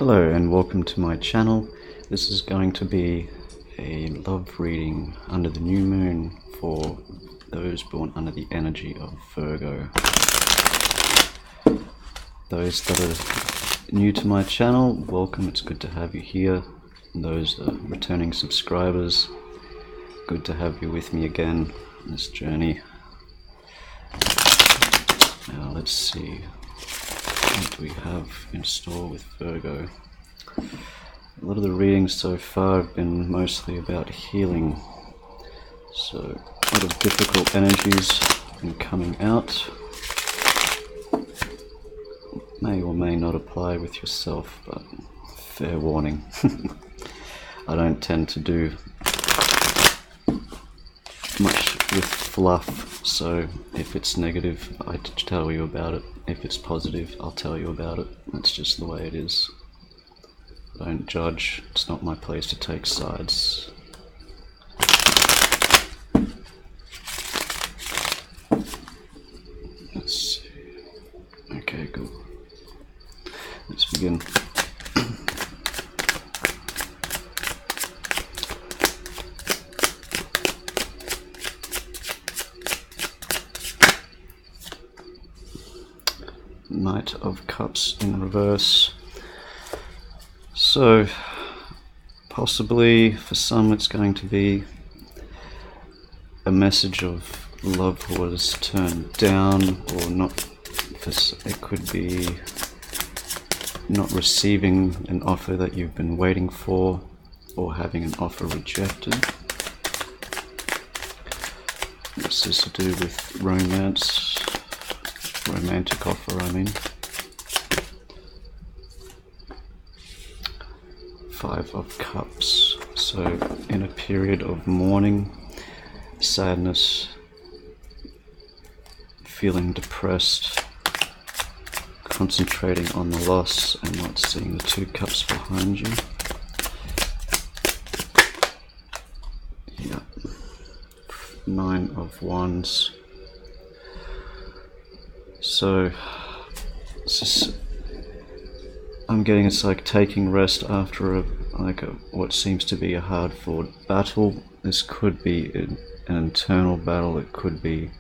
Hello and welcome to my channel. This is going to be a love reading under the new moon for those born under the energy of Virgo. Those that are new to my channel, welcome. It's good to have you here. And those that are returning subscribers, good to have you with me again on this journey. Now let's see. What do we have in store with Virgo? A lot of the readings so far have been mostly about healing. So a lot of difficult energies been coming out. May or may not apply with yourself, but fair warning. I don't tend to do much with fluff, so if it's negative, I tell you about it. If it's positive, I'll tell you about it. That's just the way it is. Don't judge. It's not my place to take sides. Let's see. Okay, good. Let's begin. Knight of Cups in reverse. So possibly for some it's going to be a message of love was turned down, or not. It could be not receiving an offer that you've been waiting for, or having an offer rejected. This is to do with romance. Romantic offer, I mean. Five of Cups. So in a period of mourning, sadness, feeling depressed, concentrating on the loss and not seeing the two cups behind you. Yeah. Nine of Wands. So I'm getting it's like taking rest after what seems to be a hard-fought battle. This could be an internal battle. It could be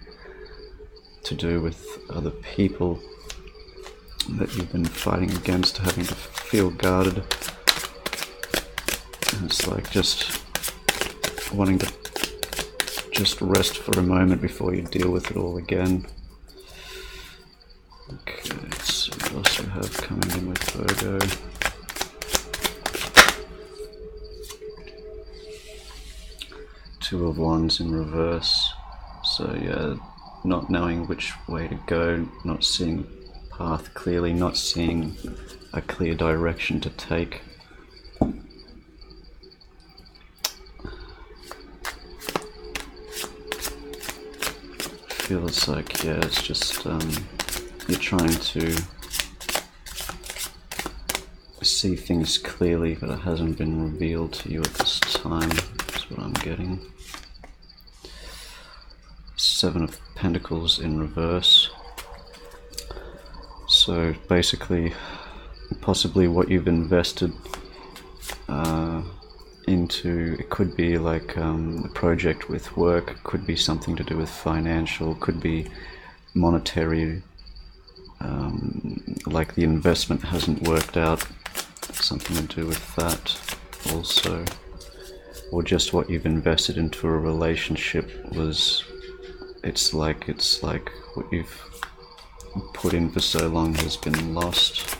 to do with other people that you've been fighting against, having to feel guarded. And it's like just wanting to just rest for a moment before you deal with it all again. Okay, let's see what else we have coming in with Virgo. Two of Wands in reverse. So yeah, not knowing which way to go, not seeing a path clearly, not seeing a clear direction to take. Feels like, yeah, it's just you're trying to see things clearly, but it hasn't been revealed to you at this time. That's what I'm getting. Seven of Pentacles in reverse. So basically, possibly what you've invested into, it could be like a project with work, could be something to do with financial, could be monetary. Like the investment hasn't worked out, something to do with that also, or just what you've invested into a relationship was, it's like what you've put in for so long has been lost.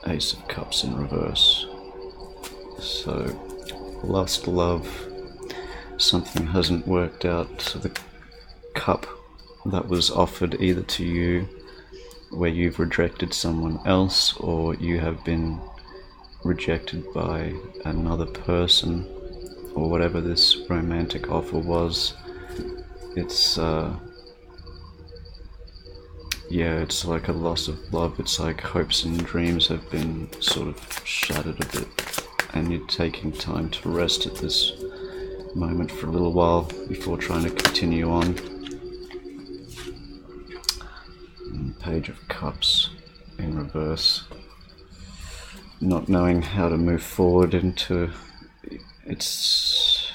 Ace of Cups in reverse. So lost love, something hasn't worked out. So the cup that was offered either to you where you've rejected someone else, or you have been rejected by another person, or whatever this romantic offer was, it's yeah, it's like a loss of love. It's like hopes and dreams have been sort of shattered a bit, and you're taking time to rest at this moment for a little while before trying to continue on. Page of Cups in reverse. Not knowing how to move forward into... It's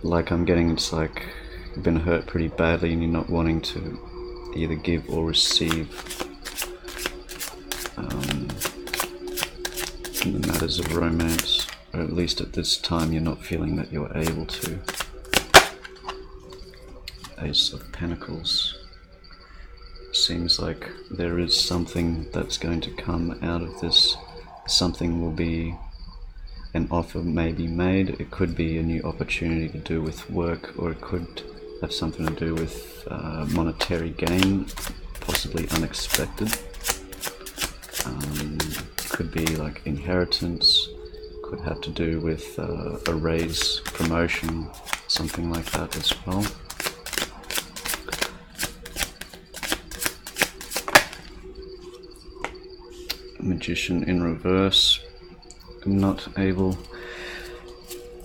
like I'm getting, it's like you've been hurt pretty badly and you're not wanting to either give or receive in the matters of romance, or at least at this time you're not feeling that you're able to. Ace of Pentacles. Seems like there is something that's going to come out of this. Something will be, an offer may be made. It could be a new opportunity to do with work, or it could have something to do with monetary gain, possibly unexpected. Could be like inheritance, could have to do with a raise, promotion, something like that as well. Magician in reverse. Not able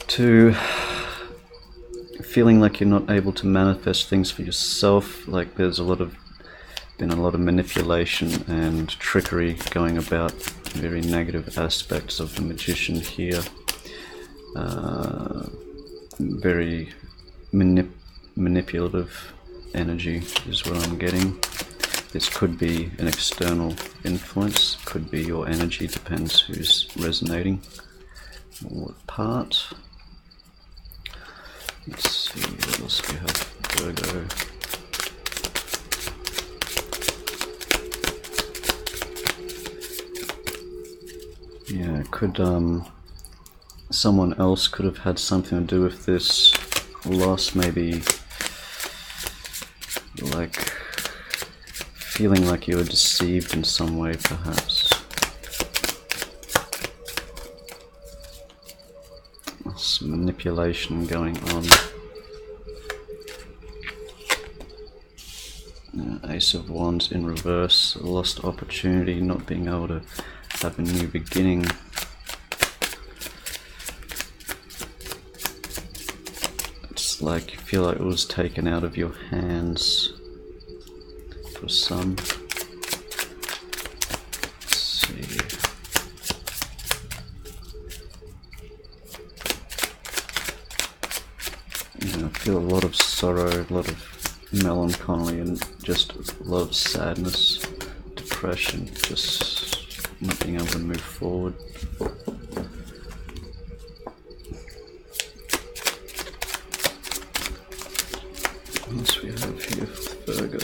to, feeling like you're not able to manifest things for yourself, like there's been a lot of manipulation and trickery going about, very negative aspects of the Magician here. Very manipulative energy is what I'm getting. This could be an external influence, could be your energy, depends who's resonating, what part. Let's see, what else we have? Virgo. Yeah, could someone else could have had something to do with this loss, maybe like feeling like you were deceived in some way, perhaps. Some manipulation going on. Ace of Wands in reverse, a lost opportunity, not being able to have a new beginning. It's like you feel like it was taken out of your hands for some. Let's see. I feel a lot of sorrow, a lot of melancholy, and just a lot of sadness, depression, just not being able to move forward. What else we have here for Virgo?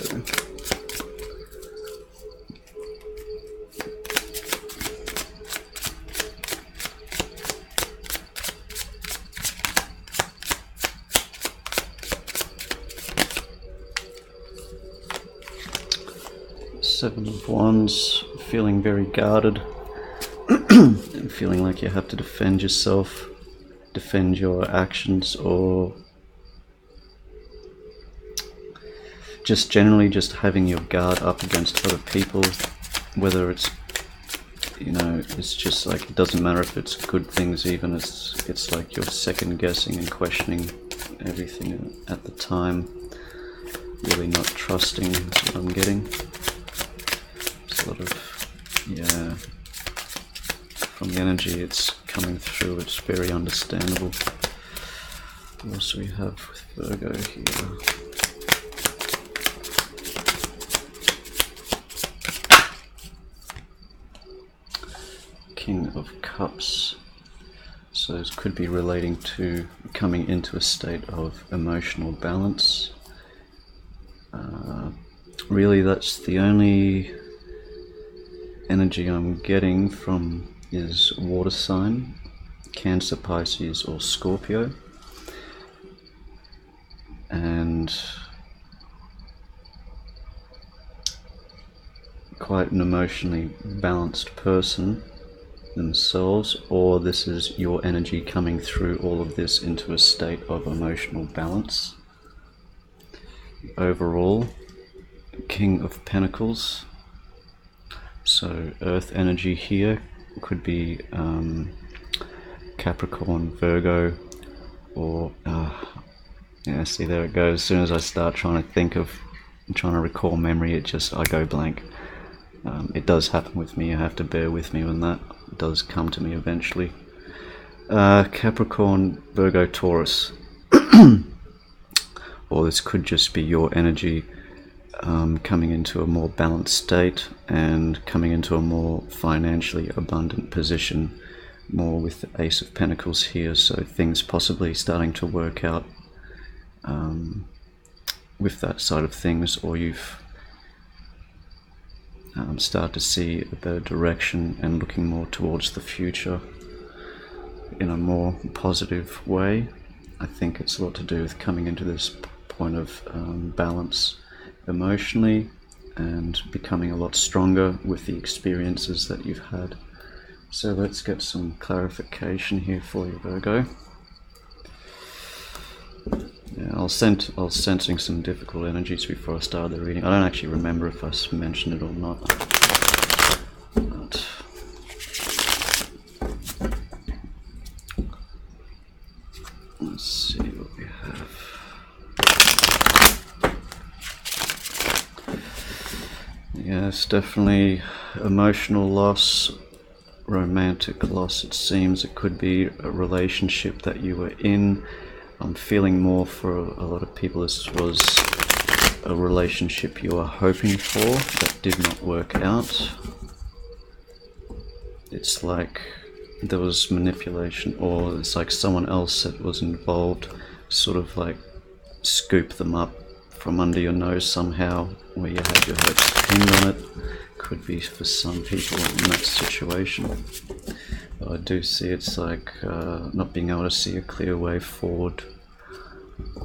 Seven of Wands, feeling very guarded, and feeling like you have to defend yourself, defend your actions, or just generally just having your guard up against other people, whether it's, you know, it's just like, it doesn't matter if it's good things even, it's like you're second guessing and questioning everything at the time, really not trusting is what I'm getting. A lot of, yeah, from the energy it's coming through, it's very understandable. What else do we have with Virgo here? King of Cups. So this could be relating to coming into a state of emotional balance. Really, that's the only energy I'm getting from is water sign, Cancer, Pisces or Scorpio, and quite an emotionally balanced person themselves, or this is your energy coming through all of this into a state of emotional balance. Overall, King of Pentacles. So earth energy here could be Capricorn, Virgo, or yeah, see, there it goes. As soon as I start trying to think of I'm trying to recall memory, I go blank. It does happen with me, you have to bear with me when that does come to me eventually. Capricorn, Virgo, Taurus. Or this could just be your energy coming into a more balanced state and coming into a more financially abundant position, more with the Ace of Pentacles here, so things possibly starting to work out with that side of things, or you've start to see a better direction and looking more towards the future in a more positive way. I think it's a lot to do with coming into this point of balance emotionally and becoming a lot stronger with the experiences that you've had. So let's get some clarification here for you, Virgo. Yeah, I was sensing some difficult energies before I started the reading. I don't actually remember if I mentioned it or not. But let's see what we have. Yes, definitely emotional loss, romantic loss. It seems it could be a relationship that you were in. I'm feeling more for a lot of people this was a relationship you were hoping for that did not work out. It's like there was manipulation, or it's like someone else that was involved sort of like scoop them up from under your nose somehow, where you had your hopes pinned on it. Could be for some people in that situation. But I do see it's like not being able to see a clear way forward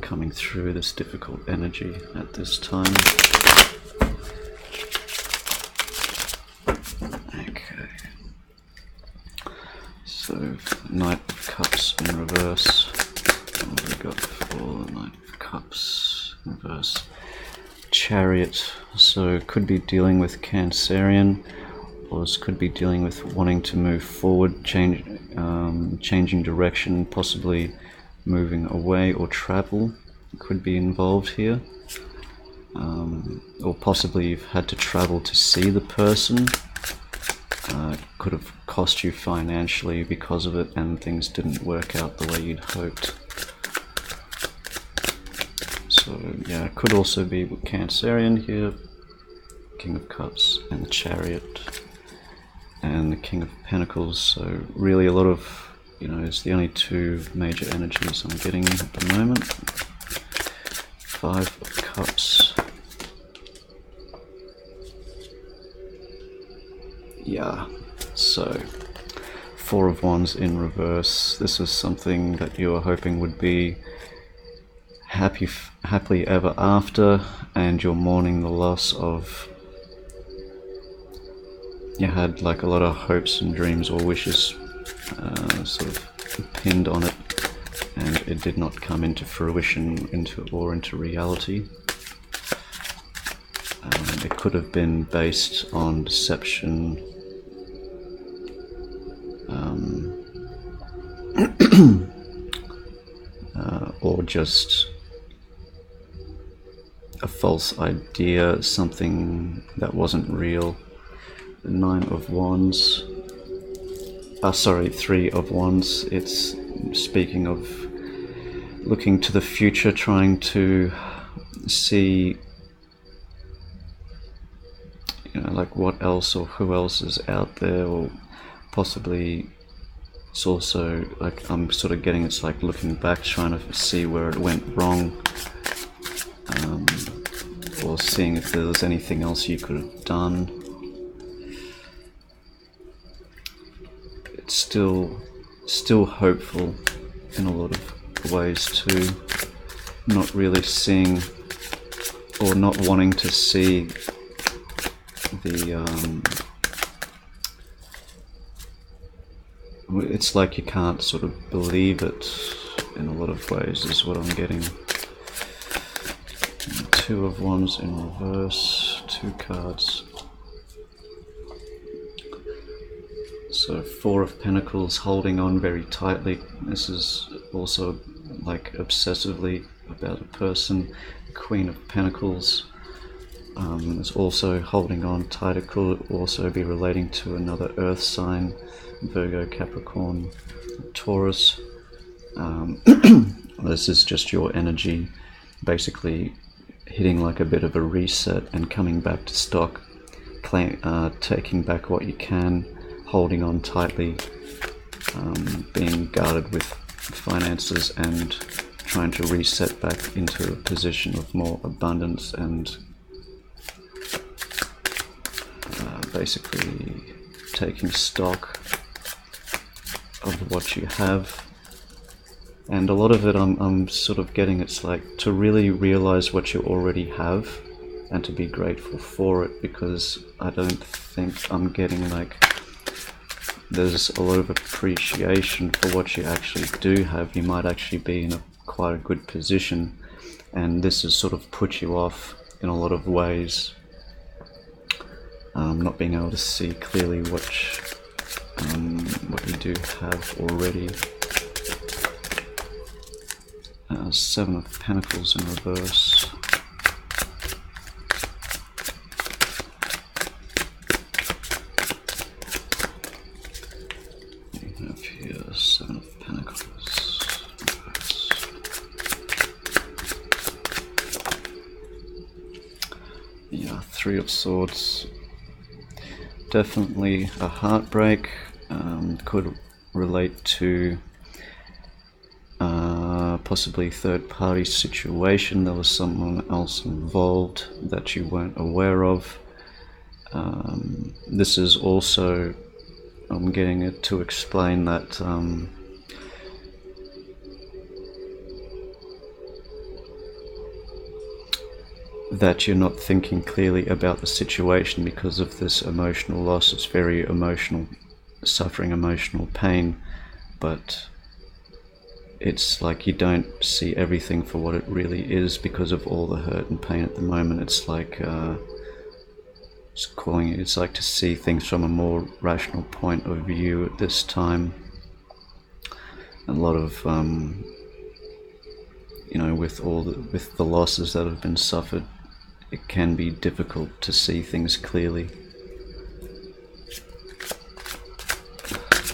coming through this difficult energy at this time. Okay. So, Knight of Cups in reverse. What have we got for the Knight of Cups in reverse? Chariot. So, could be dealing with Cancerian, or this could be dealing with wanting to move forward, changing direction, possibly moving away or travel could be involved here. Or possibly you've had to travel to see the person. Could have cost you financially because of it, and things didn't work out the way you'd hoped. So yeah, it could also be with Cancerian here, King of Cups and the Chariot and the King of Pentacles. So really a lot of, it's the only two major energies I'm getting at the moment. Five of Cups. Yeah, so Four of Wands in reverse. This is something that you were hoping would be happily ever after, and you're mourning the loss of. You had like a lot of hopes and dreams or wishes sort of pinned on it, and it did not come into fruition into reality. It could have been based on deception, or just a false idea, something that wasn't real. The Nine of Wands. Three of Wands. It's speaking of looking to the future, trying to see, like what else or who else is out there, or possibly it's also like I'm sort of getting it's like looking back, trying to see where it went wrong, or seeing if there was anything else you could have done. It's still hopeful in a lot of ways too. Not really seeing, or not wanting to see the it's like you can't sort of believe it in a lot of ways is what I'm getting. Two of Wands in reverse, two cards. So Four of Pentacles, holding on very tightly. This is also like obsessively about a person. Queen of Pentacles, is also holding on tight. It could also be relating to another earth sign, Virgo, Capricorn, Taurus. This is just your energy basically hitting like a bit of a reset and coming back to stock, taking back what you can, holding on tightly, being guarded with finances, and trying to reset back into a position of more abundance, and basically taking stock of what you have. And a lot of it I'm sort of getting, it's like to really realize what you already have and to be grateful for it, because I don't think I'm getting like there's a lot of appreciation for what you actually do have. You might actually be in quite a good position, and this has sort of put you off in a lot of ways, not being able to see clearly what you do have already. Seven of Pentacles in reverse. You have here Seven of Pentacles in reverse. Yeah, Three of Swords. Definitely a heartbreak. Could relate to possibly third-party situation. There was someone else involved that you weren't aware of. This is also, I'm getting it to explain that that you're not thinking clearly about the situation because of this emotional loss. It's very emotional, suffering emotional pain, but it's like you don't see everything for what it really is because of all the hurt and pain at the moment. It's like it's like to see things from a more rational point of view at this time. A lot of with the losses that have been suffered, it can be difficult to see things clearly.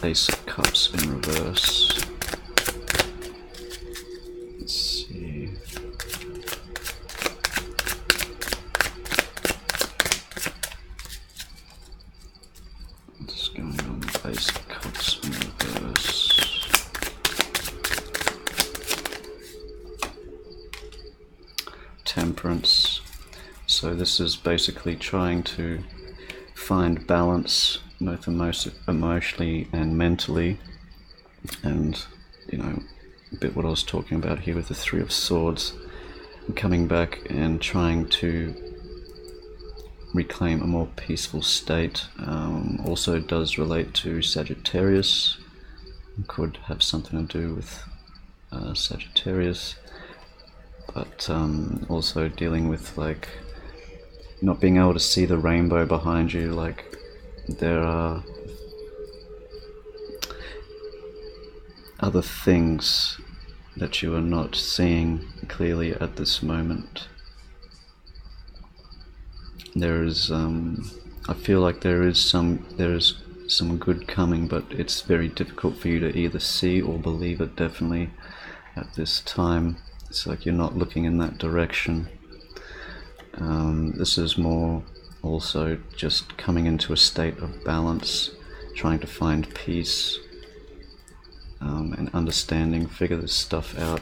Ace of Cups in reverse. Let's see. What's going on with Ace of Cups in reverse? Temperance. So this is basically trying to find balance, both emotionally and mentally, and a bit what I was talking about here with the Three of Swords, coming back and trying to reclaim a more peaceful state. Also does relate to Sagittarius, could have something to do with Sagittarius, but also dealing with like not being able to see the rainbow behind you. Like there are other things that you are not seeing clearly at this moment. There is I feel like there is some good coming, but it's very difficult for you to either see or believe it definitely at this time. It's like you're not looking in that direction. This is more also just coming into a state of balance, trying to find peace and understanding, figure this stuff out.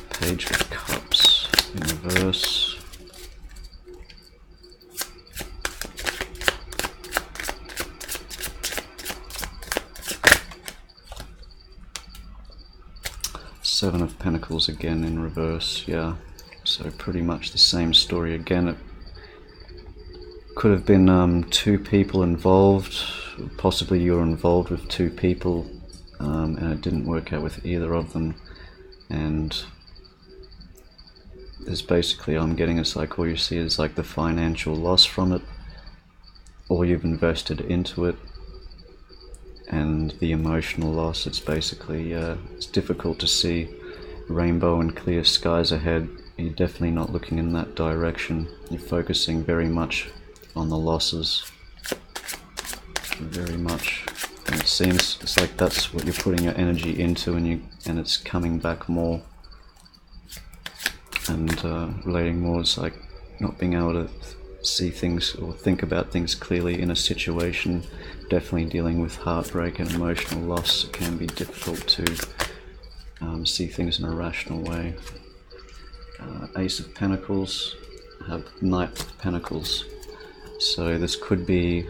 Page of Cups in reverse. Seven of Pentacles again in reverse, yeah. So pretty much the same story again. It could have been two people involved. Possibly you were involved with two people and it didn't work out with either of them. And there's basically, I'm getting, it's like all you see is like the financial loss from it, all you've invested into it, and the emotional loss. It's basically it's difficult to see rainbow and clear skies ahead you're definitely not looking in that direction. You're focusing very much on the losses, very much, and it seems it's like that's what you're putting your energy into, and it's coming back more, and relating more. It's like not being able to see things or think about things clearly in a situation. Definitely dealing with heartbreak and emotional loss. It can be difficult to see things in a rational way. Ace of Pentacles, have Knight of Pentacles. So this could be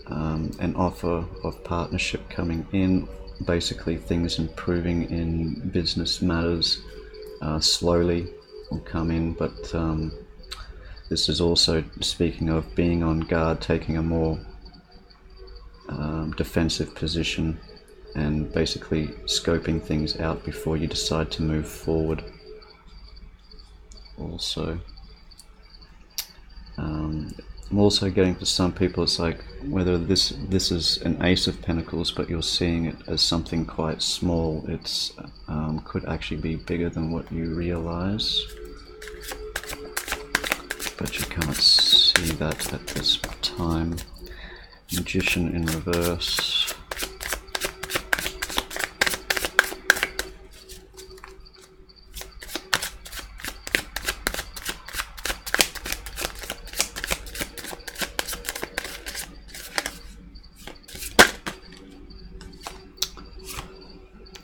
an offer of partnership coming in, basically things improving in business matters. Slowly will come in, but this is also speaking of being on guard, taking a more defensive position, and basically scoping things out before you decide to move forward. Also, I'm also getting, for some people, it's like whether this is an Ace of Pentacles, but you're seeing it as something quite small. It's could actually be bigger than what you realize, but you can't see that at this time. Magician in reverse.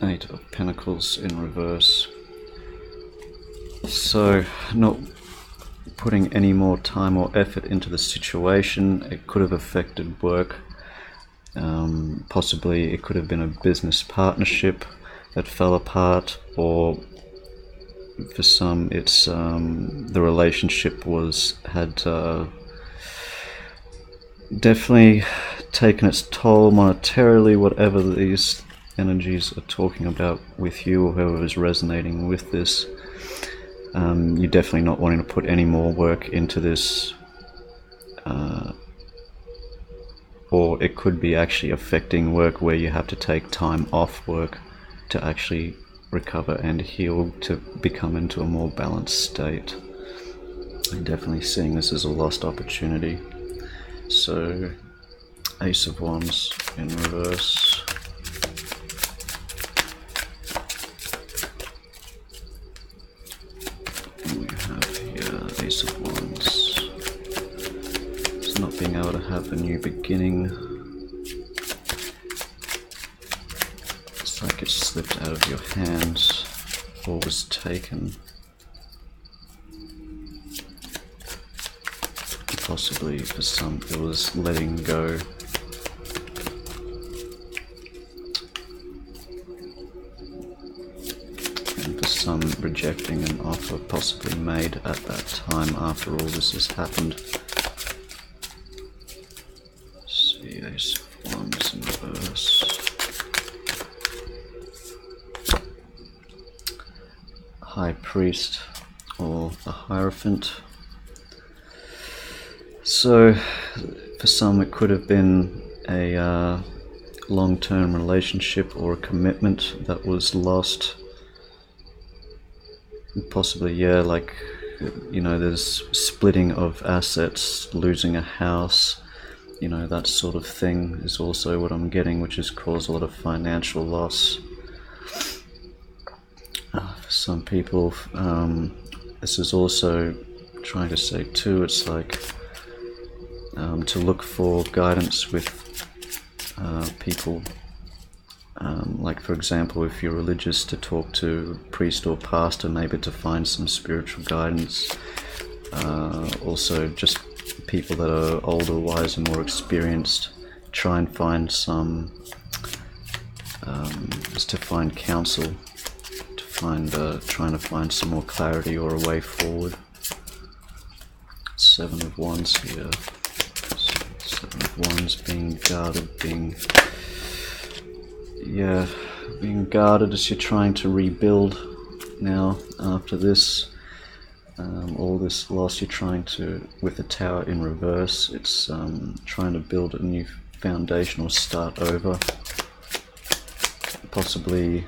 Eight of Pentacles in reverse. So, not putting any more time or effort into the situation. It could have affected work. Possibly it could have been a business partnership that fell apart, or for some it's the relationship had definitely taken its toll monetarily, whatever these energies are talking about with you, or whoever is resonating with this. You're definitely not wanting to put any more work into this, or it could be actually affecting work where you have to take time off work to actually recover and heal, to become into a more balanced state. I'm definitely seeing this as a lost opportunity. So, Ace of Wands in reverse. We have here Ace of Wands. It's not being able to have a new beginning. It's like it slipped out of your hands or was taken. Possibly for some it was letting go. And for some rejecting an offer possibly made at that time after all this has happened. See, Ace of Wands in reverse. High Priest or the Hierophant. So, for some it could have been a long-term relationship or a commitment that was lost. Possibly, yeah, like, you know, there's splitting of assets, losing a house, you know, that sort of thing is also what I'm getting, which has caused a lot of financial loss. For some people, this is also trying to say too, it's like to look for guidance with people, like for example, if you're religious, to talk to a priest or pastor, maybe to find some spiritual guidance. Also just people that are older, wiser, more experienced, try and find some, just to find counsel, to find, trying to find some more clarity or a way forward. Seven of Wands here. Seven of Wands, being guarded, being guarded as you're trying to rebuild now after this. All this loss, you're trying to, with the Tower in reverse, it's trying to build a new foundation or start over. Possibly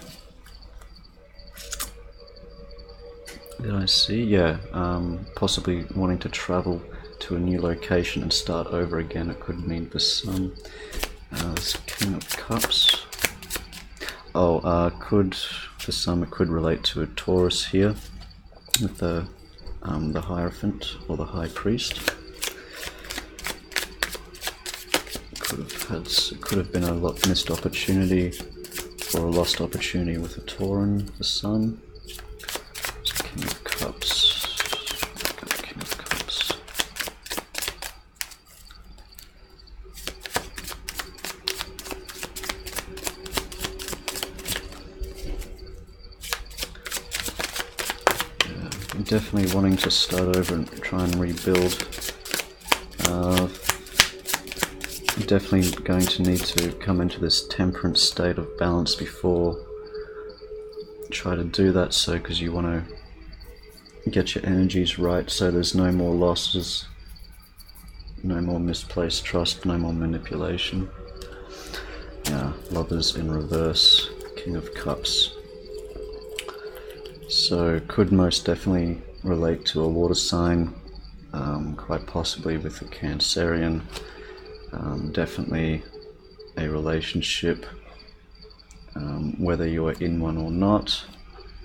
Did I see? Yeah, possibly wanting to travel to a new location and start over again. It could mean the Sun. This King of Cups. Oh, could for some it could relate to a Taurus here with the Hierophant or the High Priest. Could have been a missed opportunity or a lost opportunity with a Tauran, the Sun. King of Cups. King of Cups. Yeah, I'm definitely wanting to start over and try and rebuild. I'm definitely going to need to come into this temperance state of balance before try to do that, so because you want to get your energies right so there's no more losses, no more misplaced trust, no more manipulation. Yeah, Lovers in reverse, King of Cups. So could most definitely relate to a water sign, quite possibly with a Cancerian. Definitely a relationship, whether you are in one or not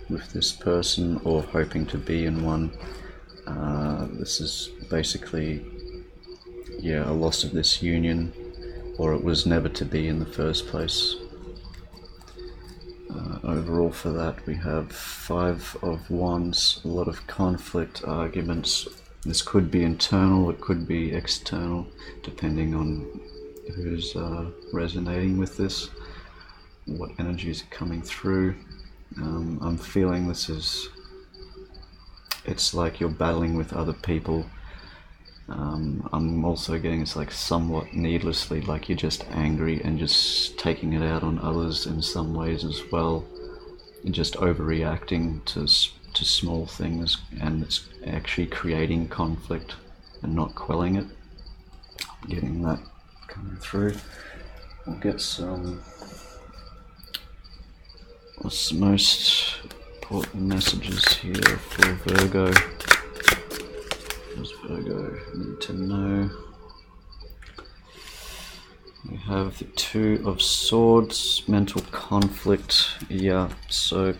with this person or hoping to be in one. This is basically, yeah, a loss of this union, or it was never to be in the first place. Overall for that we have 5 of Wands, a lot of conflict, arguments. This could be internal, it could be external, depending on who's resonating with this, what energies are coming through. I'm feeling this is, it's like you're battling with other people. I'm also getting it's like somewhat needlessly, like you're just angry and just taking it out on others in some ways as well, and just overreacting to small things, and it's actually creating conflict and not quelling it. I'm getting that coming through. We'll get some, what's the most important messages here for Virgo? What does Virgo need to know? We have the 2 of Swords, mental conflict. Yeah, so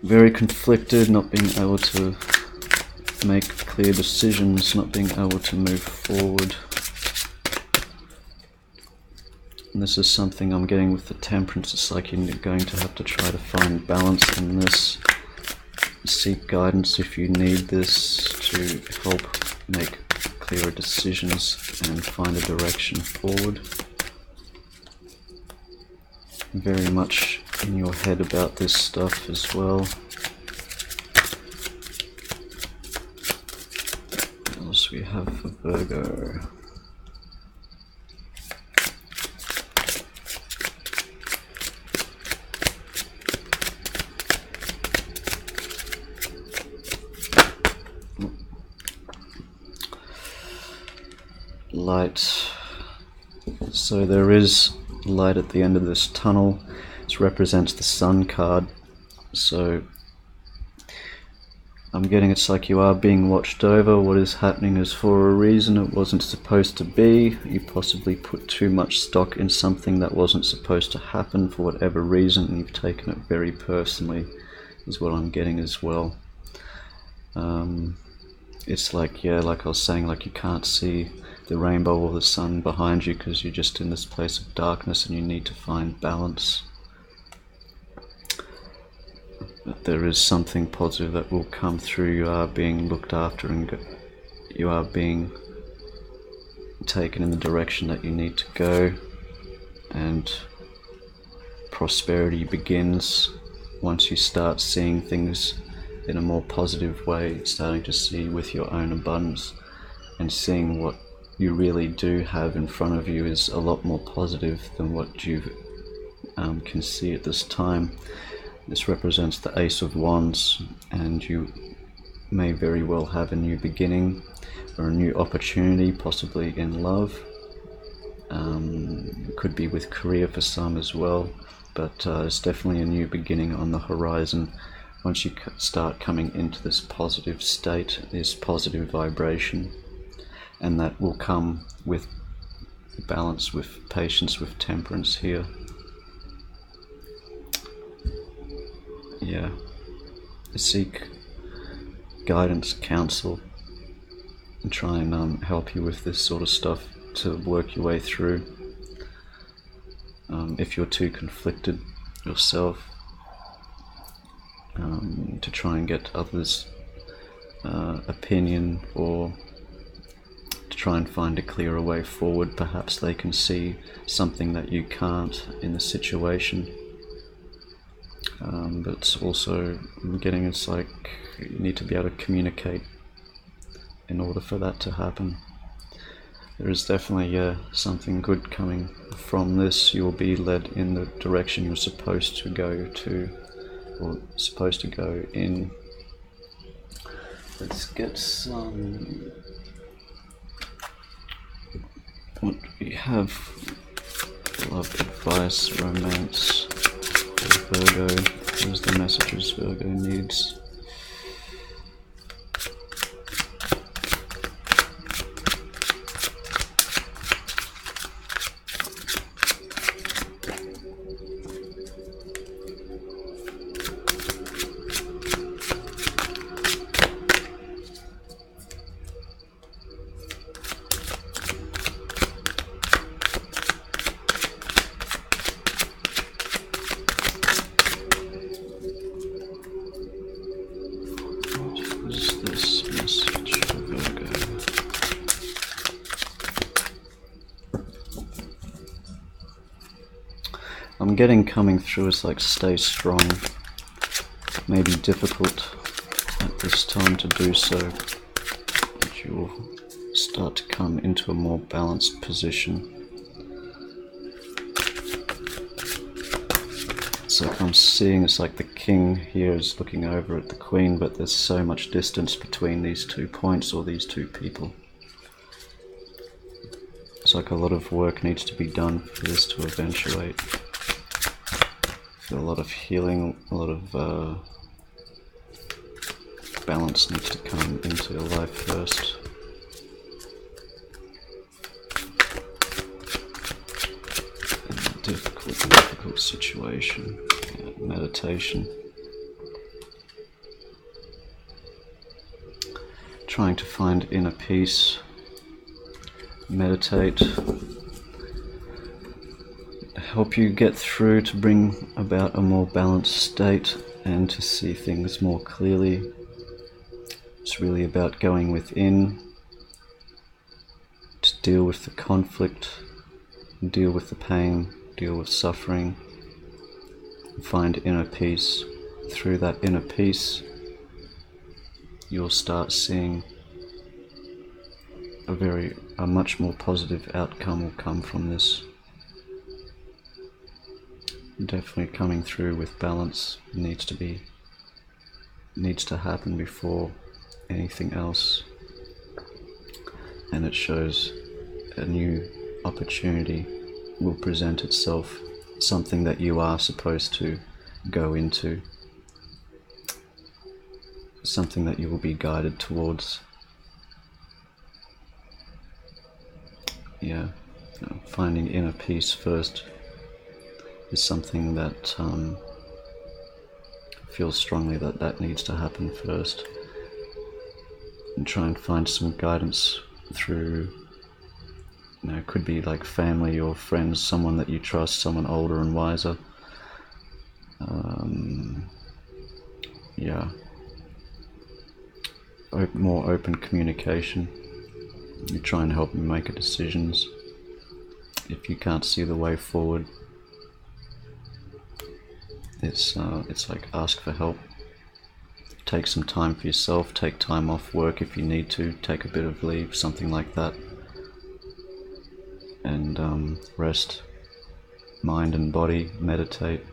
very conflicted, not being able to make clear decisions, not being able to move forward. And this is something I'm getting with the Temperance. It's like you're going to have to try to find balance in this. Seek guidance if you need this to help make clearer decisions and find a direction forward. Very much in your head about this stuff as well. What else we have for Virgo? Light. So there is light at the end of this tunnel. This represents the Sun card. So I'm getting it's like you are being watched over. What is happening is for a reason. It wasn't supposed to be. You possibly put too much stock in something that wasn't supposed to happen for whatever reason, and you've taken it very personally, is what I'm getting as well. It's like, yeah, like I was saying, like you can't see the rainbow or the sun behind you because you're just in this place of darkness and you need to find balance. But there is something positive that will come through. You are being looked after and you are being taken in the direction that you need to go, and prosperity begins once you start seeing things in a more positive way, starting to see with your own abundance and seeing what you really do have in front of you is a lot more positive than what you can see at this time. This represents the Ace of Wands, and you may very well have a new beginning or a new opportunity, possibly in love. Could be with career for some as well, but it's definitely a new beginning on the horizon once you start coming into this positive state, this positive vibration, and that will come with balance, with patience, with temperance here. Yeah, seek guidance, counsel, and try and help you with this sort of stuff to work your way through. If you're too conflicted yourself, to try and get others' opinion, or to try and find a clearer way forward. Perhaps they can see something that you can't in the situation. But also getting, it's like you need to be able to communicate in order for that to happen. There is definitely something good coming from this. You'll be led in the direction you're supposed to go to, or supposed to go in. Let's get some. What we have: love, advice, romance, Virgo. Here's the messages Virgo needs. I'm getting coming through is like stay strong. It may be difficult at this time to do so, but you will start to come into a more balanced position. It's like I'm seeing, it's like the king here is looking over at the queen, but there's so much distance between these 2 points, or these 2 people. It's like a lot of work needs to be done for this to eventuate. A lot of healing, a lot of balance needs to come into your life first. And a difficult situation. Meditation. Trying to find inner peace. Meditate. Help you get through to bring about a more balanced state and to see things more clearly. It's really about going within to deal with the conflict, deal with the pain, deal with suffering, and find inner peace. Through that inner peace, you'll start seeing a much more positive outcome will come from this. Definitely coming through with balance needs to happen before anything else, and it shows a new opportunity will present itself, something that you are supposed to go into, something that you will be guided towards. Yeah, finding inner peace first is something that feels strongly that needs to happen first, and try and find some guidance through, it could be like family or friends, someone that you trust, someone older and wiser. Yeah, more open communication. You try and help them make decisions. If you can't see the way forward, it's like ask for help. Take some time for yourself, take time off work if you need to, take a bit of leave, something like that, and rest mind and body, meditate,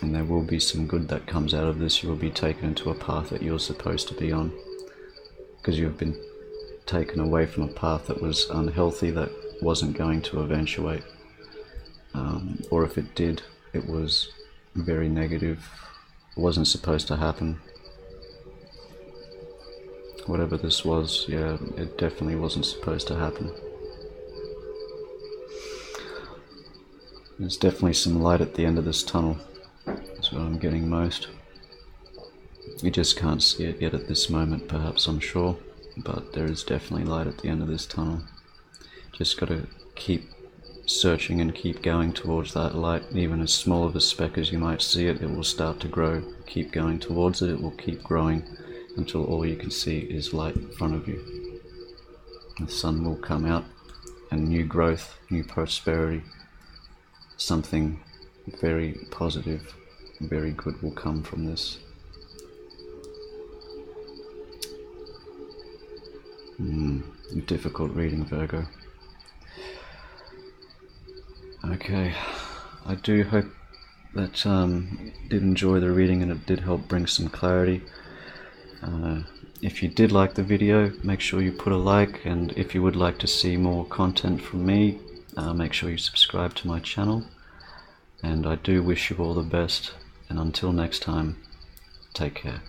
and there will be some good that comes out of this. You will be taken into a path that you're supposed to be on, because you've been taken away from a path that was unhealthy, that wasn't going to eventuate. Or if it did, it was very negative. It wasn't supposed to happen. Whatever this was, yeah, it definitely wasn't supposed to happen. There's definitely some light at the end of this tunnel. That's what I'm getting most. You just can't see it yet at this moment, perhaps, I'm sure, but there is definitely light at the end of this tunnel. Just gotta keep searching and keep going towards that light. Even as small of a speck as you might see it, it will start to grow. Keep going towards it, it will keep growing until all you can see is light in front of you. The sun will come out, and new growth, new prosperity, something very positive, very good will come from this. Difficult reading, Virgo. Okay, I do hope that you did enjoy the reading and it did help bring some clarity. If you did like the video, make sure you put a like, and if you would like to see more content from me, make sure you subscribe to my channel. And I do wish you all the best, and until next time, take care.